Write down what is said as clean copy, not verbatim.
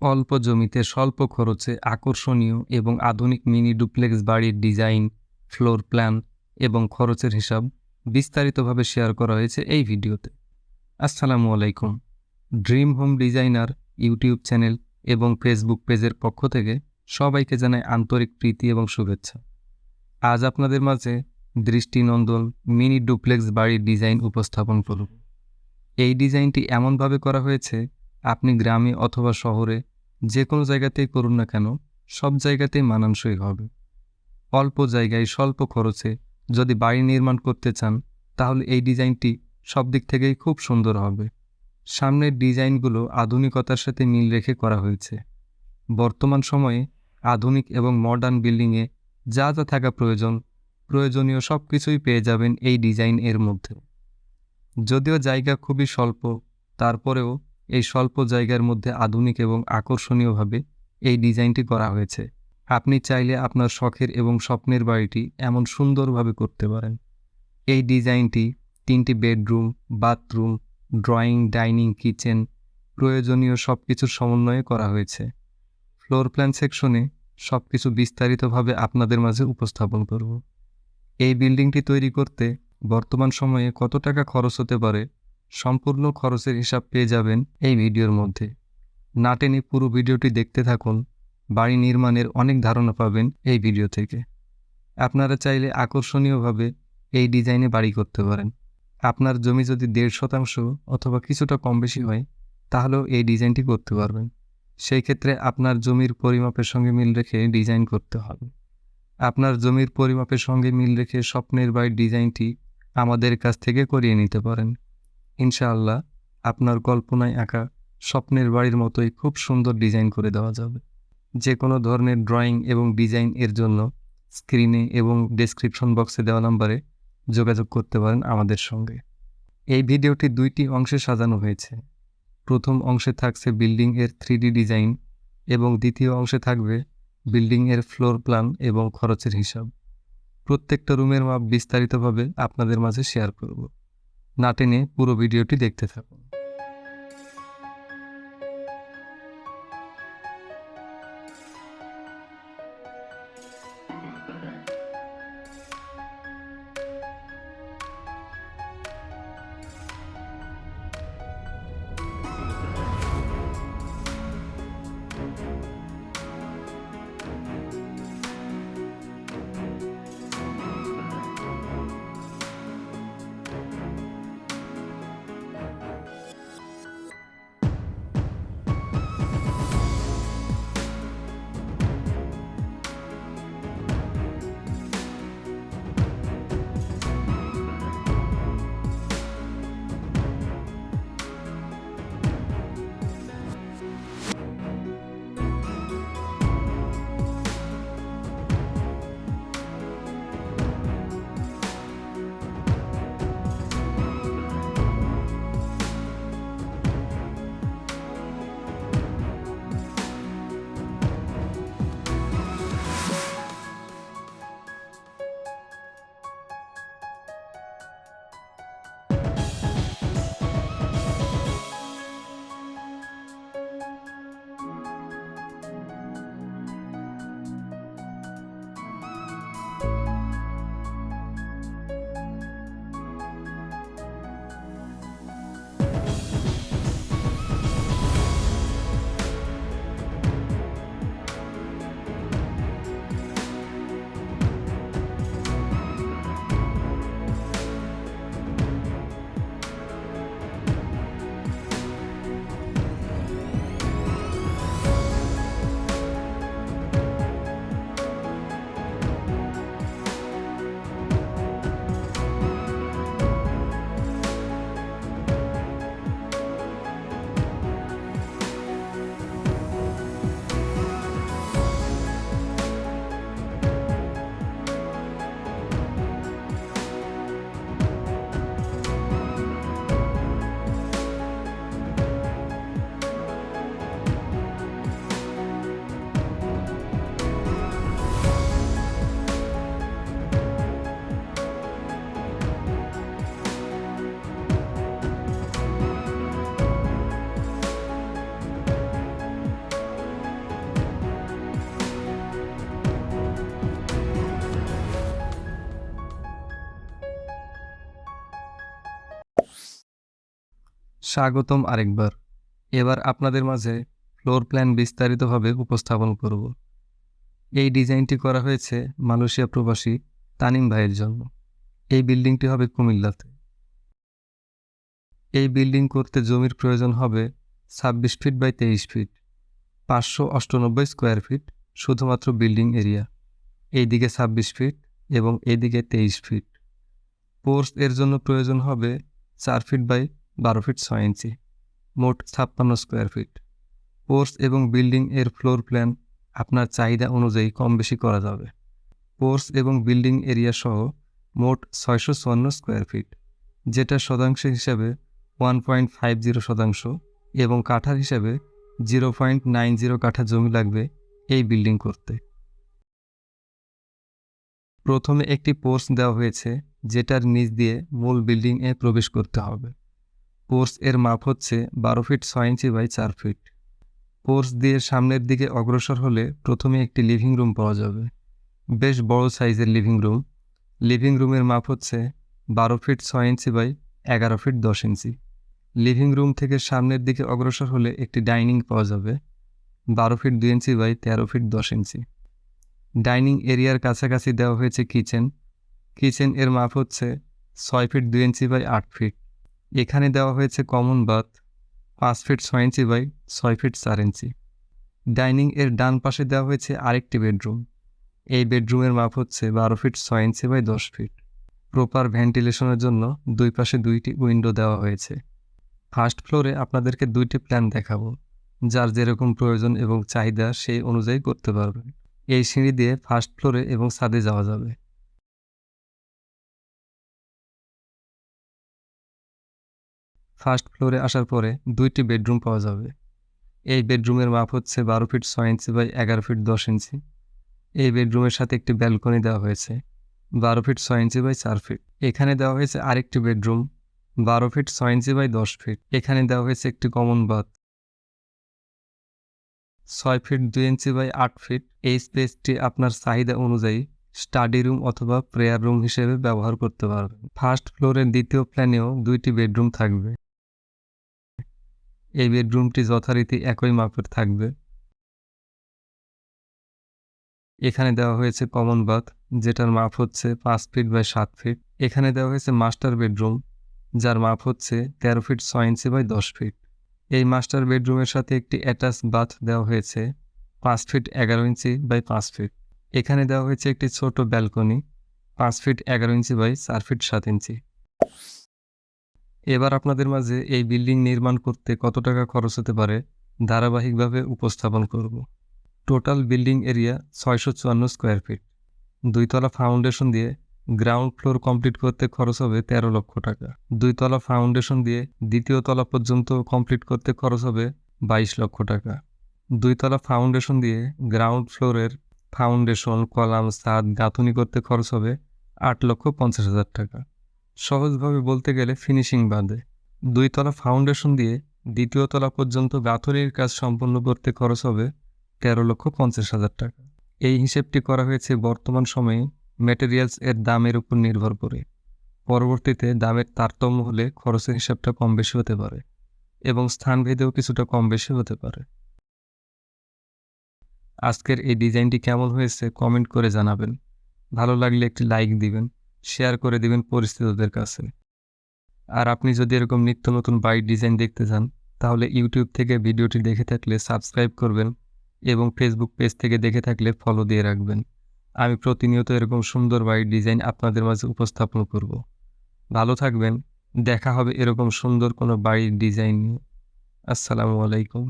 অল্প জমিতে স্বল্প খরচে আকর্ষণীয় এবং আধুনিক মিনি ডুপ্লেক্স বাড়ির ডিজাইন, ফ্লোর প্ল্যান এবং খরচের হিসাব বিস্তারিতভাবে শেয়ার করা হয়েছে এই ভিডিওতে। আসসালামু আলাইকুম। Dream home designer YouTube channel এবং ফেসবুক পেজের পক্ষ থেকে সবাইকে জানাই আন্তরিক প্রীতি এবং শুভেচ্ছা। আজ আপনাদের মাঝে দৃষ্টিনন্দন মিনি ডুপ্লেক্স বাড়ির ডিজাইন উপস্থাপন করব। এই ডিজাইনটি এমনভাবে করা হয়েছে, আপনি গ্রামে অথবা শহরে যে কোনো জায়গাতেই করুন না কেন, সব জায়গাতেই মানানসই হবে। অল্প জায়গায় স্বল্প খরচে যদি বাড়ি নির্মাণ করতে চান, তাহলে এই ডিজাইনটি সব দিক থেকেই খুব সুন্দর হবে। সামনের ডিজাইনগুলো আধুনিকতার সাথে মিল রেখে করা হয়েছে। বর্তমান সময়ে আধুনিক এবং মডার্ন বিল্ডিংয়ে যা যা থাকা প্রয়োজনীয় সব কিছুই পেয়ে যাবেন এই ডিজাইন এর মধ্যে। যদিও জায়গা খুবই স্বল্প, তারপরেও এই স্বল্প জায়গার মধ্যে আধুনিক এবং আকর্ষণীয়ভাবে এই ডিজাইনটি করা হয়েছে। আপনি চাইলে আপনার শখের এবং স্বপ্নের বাড়িটি এমন সুন্দরভাবে করতে পারেন। এই ডিজাইনটি 3টি bedroom, bathroom, drawing, dining, kitchen প্রয়োজনীয় সব কিছুর সমন্বয়ে করা হয়েছে। ফ্লোর প্ল্যান সেকশনে সব কিছু বিস্তারিতভাবে আপনাদের মাঝে উপস্থাপন করব। এই বিল্ডিংটি তৈরি করতে বর্তমান সময়ে কত টাকা খরচ হতে পারে, সম্পূর্ণ খরচের হিসাব পেয়ে যাবেন এই ভিডিওর মধ্যে। না টেনে পুরো ভিডিওটি দেখতে থাকুন। বাড়ি নির্মাণের অনেক ধারণা পাবেন এই ভিডিও থেকে। আপনারা চাইলে আকর্ষণীয়ভাবে এই ডিজাইনে বাড়ি করতে পারেন। আপনার জমি যদি 1.5% অথবা কিছুটা কম বেশি হয়, তাহলেও এই ডিজাইনটি করতে পারবেন। সেই ক্ষেত্রে আপনার জমির পরিমাপের সঙ্গে মিল রেখে ডিজাইন করতে হবে। আপনার জমির পরিমাপের সঙ্গে মিল রেখে স্বপ্নের বাড়ির ডিজাইনটি আমাদের কাছ থেকে করিয়ে নিতে পারেন। ইনশাআল্লাহ আপনার কল্পনায় আঁকা স্বপ্নের বাড়ির মতোই খুব সুন্দর ডিজাইন করে দেওয়া যাবে। যে কোনো ধরনের ড্রয়িং এবং ডিজাইন এর জন্য স্ক্রিনে এবং ডেসক্রিপশন বক্সে দেওয়া নম্বরে যোগাযোগ করতে পারেন আমাদের সঙ্গে। এই ভিডিওটি 2টি অংশে সাজানো হয়েছে। প্রথম অংশে থাকছে বিল্ডিং এর 3D ডিজাইন এবং দ্বিতীয় অংশে থাকবে বিল্ডিং এর ফ্লোর প্ল্যান এবং খরচের হিসাব। প্রত্যেকটা রুমের মাপ বিস্তারিতভাবে আপনাদের মাঝে শেয়ার করব। না টেনে পুরো ভিডিওটি দেখতে থাকুন। স্বাগতম আরেকবার। এবার আপনাদের মাঝে ফ্লোর প্ল্যান বিস্তারিতভাবে উপস্থাপন করব। এই ডিজাইনটি করা হয়েছে মালয়েশিয়া প্রবাসী তানিম ভাইয়ের জন্য। এই বিল্ডিংটি হবে কুমিল্লাতে। এই বিল্ডিং করতে জমির প্রয়োজন হবে 26 feet by 23 feet, 598 square feet শুধুমাত্র বিল্ডিং এরিয়া। এইদিকে 26 ফিট এবং এইদিকে 23 ফিট। পোর্স এর জন্য প্রয়োজন হবে 4 ফিট বাই 12 ফিট 6 ইঞ্চি, মোট 56 স্কোয়ার ফিট। পোর্স এবং বিল্ডিং এর ফ্লোর প্ল্যান আপনার চাহিদা অনুযায়ী কম বেশি করা যাবে। পোর্স এবং বিল্ডিং এরিয়া সহ মোট 654 স্কোয়ার ফিট, যেটা শতাংশ হিসাবে 1.50 শতাংশ এবং কাঠার হিসাবে 0.90 কাঠা জমি লাগবে এই বিল্ডিং করতে। প্রথমে একটি পোর্স দেওয়া হয়েছে, যেটার নিচ দিয়ে মূল বিল্ডিংয়ে প্রবেশ করতে হবে। পোর্স এর মাপ হচ্ছে 12 ফিট 6 ইঞ্চি বাই 4 ফিট। পোর্স দিয়ে সামনের দিকে অগ্রসর হলে প্রথমে একটি লিভিং রুম পাওয়া যাবে। বেশ বড় সাইজের লিভিং রুম। লিভিং রুমের মাপ হচ্ছে 12 feet 6 inch by 11 feet 10 inch. Living room থেকে সামনের দিকে অগ্রসর হলে একটি ডাইনিং পাওয়া যাবে 12 feet 2 inch by 13 feet 10 inch. Dining এরিয়ার কাছাকাছি দেওয়া হয়েছে কিচেন। কিচেন এর মাপ হচ্ছে 6 ফিট 2 ইঞ্চি বাই 8 ফিট। এখানে দেওয়া হয়েছে common bath 5 feet 6 inch by 6 feet 4 inch. Dining এর ডান পাশে দেওয়া হয়েছে আরেকটি বেডরুম। এই বেডরুমের মাপ হচ্ছে 12 feet 6 inch by 10 feet. Proper ভেন্টিলেশনের জন্য দুই পাশে দুইটি উইন্ডো দেওয়া হয়েছে। ফার্স্ট ফ্লোরে আপনাদেরকে দুইটি প্ল্যান দেখাবো, যার যেরকম প্রয়োজন এবং চাহিদা সেই অনুযায়ী করতে পারবেন। এই সিঁড়ি দিয়ে ফার্স্ট ফ্লোরে এবং ছাদে যাওয়া যাবে। ফার্স্ট ফ্লোরে আসার পরে দুইটি বেডরুম পাওয়া যাবে। এই বেডরুমের মাপ হচ্ছে 12 ফিট 6 ইঞ্চি বাই 11 ফিট 10 ইঞ্চি। এই বেডরুমের সাথে একটি ব্যালকনি দেওয়া হয়েছে 12 ফিট 6 ইঞ্চি বাই 4 ফিট। এখানে দেওয়া হয়েছে আরেকটি bedroom 12 feet 6 inch by 10 feet. এখানে দেওয়া হয়েছে একটি common bath 6 feet 2 inch by 8 feet. এই স্পেসটি আপনার চাহিদা অনুযায়ী স্টাডি রুম অথবা প্রেয়ার রুম হিসেবে ব্যবহার করতে পারবেন। ফার্স্ট ফ্লোরের দ্বিতীয় প্ল্যানেও দুইটি বেডরুম থাকবে। এই বেডরুমটি যথারীতি একই মাপের থাকবে। এখানে দেওয়া হয়েছে কমন বাথ, যেটার মাপ হচ্ছে 5 ফিট বাই 7 ফিট। এখানে দেওয়া হয়েছে মাস্টার বেডরুম, যার মাপ হচ্ছে 13 ফিট 6 ইঞ্চি বাই 10 ফিট। এই মাস্টার বেডরুমের সাথে একটি অ্যাটাচ বাথ দেওয়া হয়েছে 5 ফিট 11 ইঞ্চি বাই 5 ফিট। এখানে দেওয়া হয়েছে একটি ছোট balcony 5 feet 11 inch by 4 feet 7 inch. এবার আপনাদের মাঝে এই বিল্ডিং নির্মাণ করতে কত টাকা খরচ হতে পারে ধারাবাহিকভাবে উপস্থাপন করব। Total building area 654 square feet. 2 তলা ফাউন্ডেশন দিয়ে গ্রাউন্ড ফ্লোর কমপ্লিট করতে খরচ হবে 13 লক্ষ টাকা। 2 তলা ফাউন্ডেশন দিয়ে দ্বিতীয় তলা পর্যন্ত কমপ্লিট করতে খরচ হবে 22 লক্ষ টাকা। 2 তলা ফাউন্ডেশন দিয়ে গ্রাউন্ড ফ্লোরের ফাউন্ডেশন, কলাম, ছাদ গাঁথুনি করতে খরচ হবে 8,50,000 টাকা। সহজভাবে বলতে গেলে ফিনিশিং বাদে 2 তলা ফাউন্ডেশন দিয়ে দ্বিতীয় তলা পর্যন্ত গাঁথুনির কাজ সম্পন্ন করতে খরচ হবে 13,50,000 টাকা। এই হিসেবটি করা হয়েছে বর্তমান সময়ে ম্যাটেরিয়ালস এর দামের উপর নির্ভর করে। পরবর্তীতে দামের তারতম্য হলে খরচের হিসাবটা কম বেশি হতে পারে এবং স্থানভেদেও কিছুটা কম বেশি হতে পারে। আজকের এই ডিজাইনটি কেমন হয়েছে কমেন্ট করে জানাবেন। ভালো লাগলে একটি লাইক দিবেন, শেয়ার করে দিবেন পরিচিতদের কাছে। আর আপনি যদি এরকম নিত্য নতুন বাড়ির ডিজাইন দেখতে চান, তাহলে ইউটিউব থেকে ভিডিওটি দেখে থাকলে সাবস্ক্রাইব করবেন এবং ফেসবুক পেজ থেকে দেখে থাকলে ফলো দিয়ে রাখবেন। আমি প্রতিনিয়ত এরকম সুন্দর বাড়ির ডিজাইন আপনাদের মাঝে উপস্থাপন করব। ভালো থাকবেন, দেখা হবে এরকম সুন্দর কোনো বাড়ির ডিজাইন নিয়ে। আসসালামু আলাইকুম।